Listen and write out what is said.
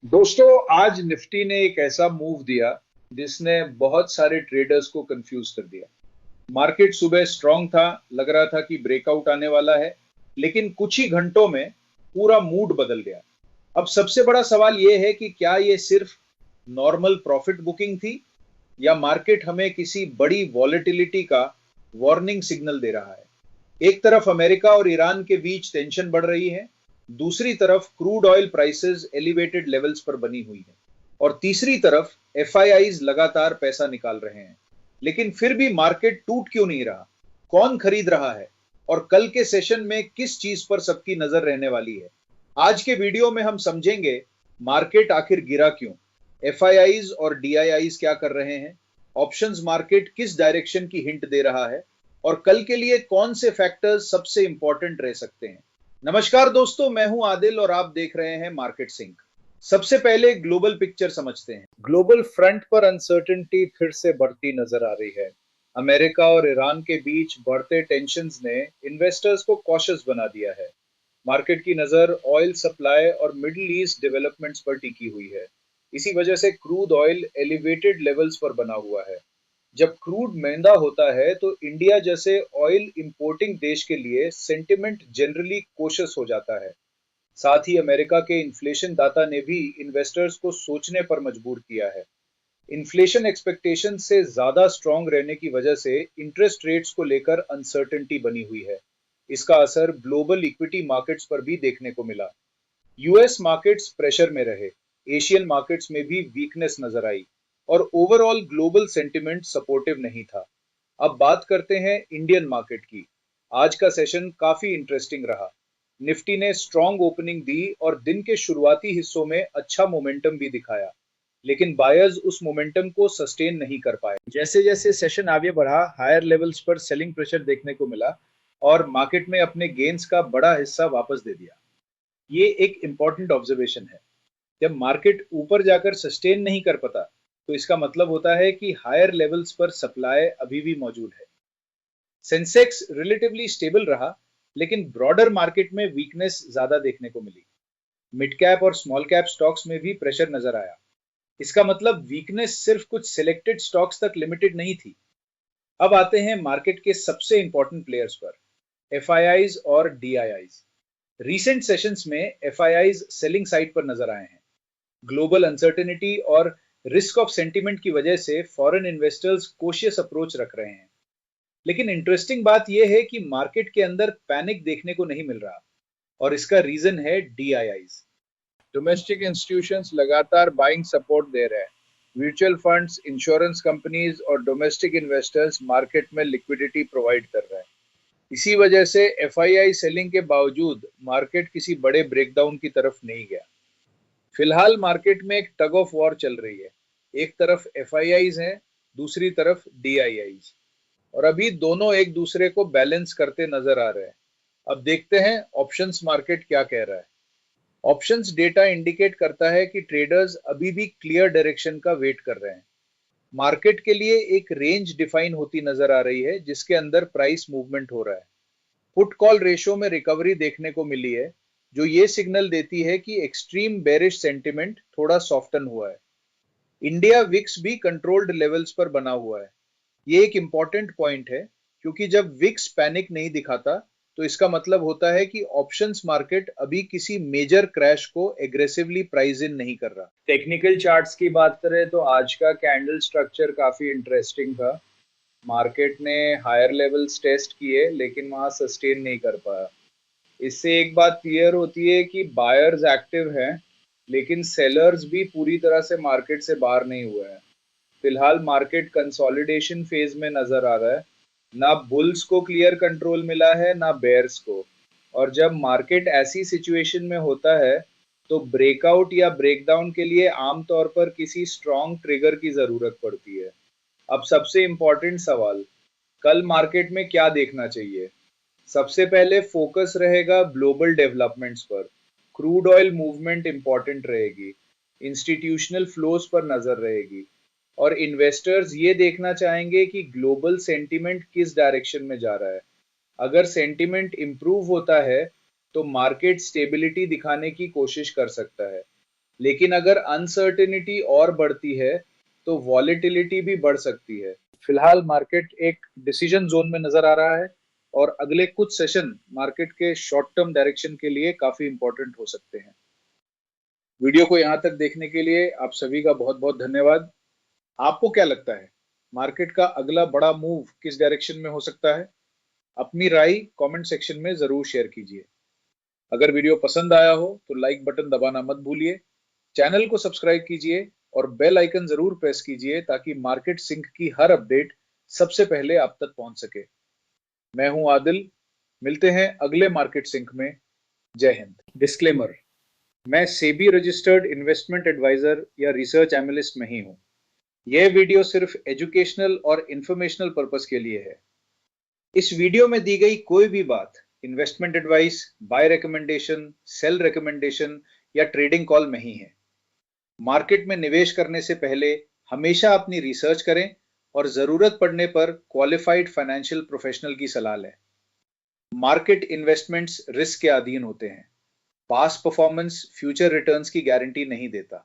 दोस्तों, आज निफ्टी ने एक ऐसा मूव दिया जिसने बहुत सारे ट्रेडर्स को कंफ्यूज कर दिया। मार्केट सुबह स्ट्रांग था, लग रहा था कि ब्रेकआउट आने वाला है, लेकिन कुछ ही घंटों में पूरा मूड बदल गया। अब सबसे बड़ा सवाल यह है कि क्या ये सिर्फ नॉर्मल प्रॉफिट बुकिंग थी या मार्केट हमें किसी बड़ी वॉलेटिलिटी का वार्निंग सिग्नल दे रहा है। एक तरफ अमेरिका और ईरान के बीच टेंशन बढ़ रही है, दूसरी तरफ crude oil prices elevated levels पर बनी हुई है और तीसरी तरफ एफआईआईज लगातार पैसा निकाल रहे हैं। लेकिन फिर भी मार्केट टूट क्यों नहीं रहा? कौन खरीद रहा है और कल के सेशन में किस चीज पर सबकी नजर रहने वाली है? आज के वीडियो में हम समझेंगे मार्केट आखिर गिरा क्यों, एफआईआईज और डीआईआईज क्या कर रहे हैं, ऑप्शंस मार्केट किस डायरेक्शन की हिंट दे रहा है और कल के लिए कौन से फैक्टर्स सबसे इंपॉर्टेंट रह सकते हैं। नमस्कार दोस्तों, मैं हूं आदिल और आप देख रहे हैं मार्केट सिंक। सबसे पहले ग्लोबल पिक्चर समझते हैं। ग्लोबल फ्रंट पर अनसर्टेनिटी फिर से बढ़ती नजर आ रही है। अमेरिका और ईरान के बीच बढ़ते टेंशंस ने इन्वेस्टर्स को कॉशियस बना दिया है। मार्केट की नजर ऑयल सप्लाई और मिडिल ईस्ट डेवलपमेंट्स पर टिकी हुई है। इसी वजह से क्रूड ऑयल एलिवेटेड लेवल्स पर बना हुआ है। जब क्रूड महंगा होता है तो इंडिया जैसे ऑयल इंपोर्टिंग देश के लिए सेंटिमेंट जनरली कोशियस हो जाता है। साथ ही अमेरिका के इन्फ्लेशन दाता ने भी इन्वेस्टर्स को सोचने पर मजबूर किया है। इन्फ्लेशन एक्सपेक्टेशन से ज्यादा स्ट्रांग रहने की वजह से इंटरेस्ट रेट्स को लेकर अनसर्टेनिटी बनी हुई है। इसका असर ग्लोबल इक्विटी मार्केट्स पर भी देखने को मिला। यूएस मार्केट्स प्रेशर में रहे, एशियन मार्केट्स में भी वीकनेस नजर आई और ओवरऑल ग्लोबल सेंटिमेंट सपोर्टिव नहीं था। अब बात करते हैं इंडियन मार्केट की। आज का सेशन काफी इंटरेस्टिंग रहा। निफ्टी ने स्ट्रॉन्ग ओपनिंग दी और दिन के शुरुआती हिस्सों में अच्छा मोमेंटम भी दिखाया, लेकिन बायर्स उस मोमेंटम को सस्टेन नहीं कर पाए। जैसे जैसे सेशन आगे बढ़ा, हायर लेवल्स पर सेलिंग प्रेशर देखने को मिला और मार्केट में अपने गेन्स का बड़ा हिस्सा वापस दे दिया। ये एक इंपॉर्टेंट ऑब्जर्वेशन है। जब मार्केट ऊपर जाकर सस्टेन नहीं कर पाता तो इसका मतलब होता है कि हायर लेवल्स पर सप्लाई अभी भी मौजूद है। सेंसेक्स रिलेटिवली स्टेबल रहा, लेकिन ब्रॉडर मार्केट में वीकनेस ज्यादा देखने को मिली। मिड कैप और स्मॉल कैप स्टॉक्स में भी प्रेशर नजर आया। इसका मतलब वीकनेस सिर्फ कुछ सिलेक्टेड स्टॉक्स तक लिमिटेड नहीं थी। अब आते हैं मार्केट के सबसे इंपॉर्टेंट प्लेयर्स पर, एफआईआईज और डीआईआईज। रीसेंट सेशंस में एफआईआईज सेलिंग साइड पर नजर आए हैं। ग्लोबल अनसर्टेनिटी और रिस्क ऑफ सेंटिमेंट की वजह से फॉरेन इन्वेस्टर्स कोशियस अप्रोच रख रहे हैं। लेकिन इंटरेस्टिंग बात यह है कि मार्केट के अंदर पैनिक देखने को नहीं मिल रहा और इसका रीजन है डीआईआईज। डोमेस्टिक इंस्टीट्यूशंस लगातार बाइंग सपोर्ट दे रहे हैं। म्यूचुअल फंड्स, इंश्योरेंस कंपनीज और डोमेस्टिक इन्वेस्टर्स मार्केट में लिक्विडिटी प्रोवाइड कर रहे हैं। इसी वजह से एफआईआई सेलिंग के बावजूद मार्केट किसी बड़े ब्रेकडाउन की तरफ नहीं गया। फिलहाल मार्केट में एक टग ऑफ वॉर चल रही है। एक तरफ एफआईआईज हैं, दूसरी तरफ डीआईआईज, और अभी दोनों एक दूसरे को बैलेंस करते नजर आ रहे हैं। अब देखते हैं ऑप्शंस मार्केट क्या कह रहा है। ऑप्शंस डेटा इंडिकेट करता है कि ट्रेडर्स अभी भी क्लियर डायरेक्शन का वेट कर रहे हैं। मार्केट के लिए एक रेंज डिफाइन होती नजर आ रही है जिसके अंदर प्राइस मूवमेंट हो रहा है। पुट कॉल रेशियो में रिकवरी देखने को मिली है, जो ये सिग्नल देती है कि एक्सट्रीम बेरिश सेंटिमेंट थोड़ा सॉफ्टन हुआ है। इंडिया विक्स भी कंट्रोल्ड लेवल्स पर बना हुआ है। ये एक इंपॉर्टेंट पॉइंट है, क्योंकि जब विक्स पैनिक नहीं दिखाता तो इसका मतलब होता है कि ऑप्शंस मार्केट अभी किसी मेजर क्रैश को एग्रेसिवली प्राइस इन नहीं कर रहा। टेक्निकल चार्ट्स की बात करें तो आज का कैंडल स्ट्रक्चर काफी इंटरेस्टिंग था। मार्केट ने हायर लेवल्स टेस्ट किए लेकिन वहां सस्टेन नहीं कर पाया। इससे एक बात क्लियर होती है कि बायर्स एक्टिव हैं, लेकिन सेलर्स भी पूरी तरह से मार्केट से बाहर नहीं हुए हैं। फिलहाल मार्केट कंसोलिडेशन फेज में नजर आ रहा है। ना बुल्स को क्लियर कंट्रोल मिला है ना बेयर्स को। और जब मार्केट ऐसी सिचुएशन में होता है तो ब्रेकआउट या ब्रेकडाउन के लिए आमतौर पर किसी स्ट्रॉन्ग ट्रिगर की जरूरत पड़ती है। अब सबसे इंपॉर्टेंट सवाल, कल मार्केट में क्या देखना चाहिए? सबसे पहले फोकस रहेगा ग्लोबल डेवलपमेंट्स पर। क्रूड ऑयल मूवमेंट इंपॉर्टेंट रहेगी, इंस्टीट्यूशनल फ्लोज पर नजर रहेगी और इन्वेस्टर्स ये देखना चाहेंगे कि ग्लोबल सेंटीमेंट किस डायरेक्शन में जा रहा है। अगर सेंटीमेंट इंप्रूव होता है तो मार्केट स्टेबिलिटी दिखाने की कोशिश कर सकता है। लेकिन अगर अनसर्टेनिटी और बढ़ती है तो वॉलेटिलिटी भी बढ़ सकती है। फिलहाल मार्केट एक डिसीजन जोन में नजर आ रहा है और अगले कुछ सेशन मार्केट के शॉर्ट टर्म डायरेक्शन के लिए काफी इंपॉर्टेंट हो सकते हैं। वीडियो को यहां तक देखने के लिए आप सभी का बहुत बहुत धन्यवाद। आपको क्या लगता है, मार्केट का अगला बड़ा मूव किस डायरेक्शन में हो सकता है? अपनी राय कमेंट सेक्शन में जरूर शेयर कीजिए। अगर वीडियो पसंद आया हो तो लाइक बटन दबाना मत भूलिए, चैनल को सब्सक्राइब कीजिए और बेल आइकन जरूर प्रेस कीजिए ताकि मार्केट सिंक की हर अपडेट सबसे पहले आप तक पहुंच सके। मैं हूं आदिल, मिलते हैं अगले मार्केट सिंक में। जय हिंद। डिस्क्लेमर, मैं सेबी रजिस्टर्ड इन्वेस्टमेंट एडवाइजर या रिसर्च एनालिस्ट नहीं हूं। यह वीडियो सिर्फ एजुकेशनल और इंफॉर्मेशनल पर्पस के लिए है। इस वीडियो में दी गई कोई भी बात investment advice, bye recommendation, cell recommendation या ट्रेडिंग कॉल नहीं है। मार्केट में निवेश करने से पहले हमेशा अपनी रिसर्च करें और जरूरत पड़ने पर क्वालिफाइड फाइनेंशियल प्रोफेशनल की सलाह लें। मार्केट इन्वेस्टमेंट्स रिस्क के अधीन होते हैं। पास्ट परफॉर्मेंस फ्यूचर रिटर्न्स की गारंटी नहीं देता।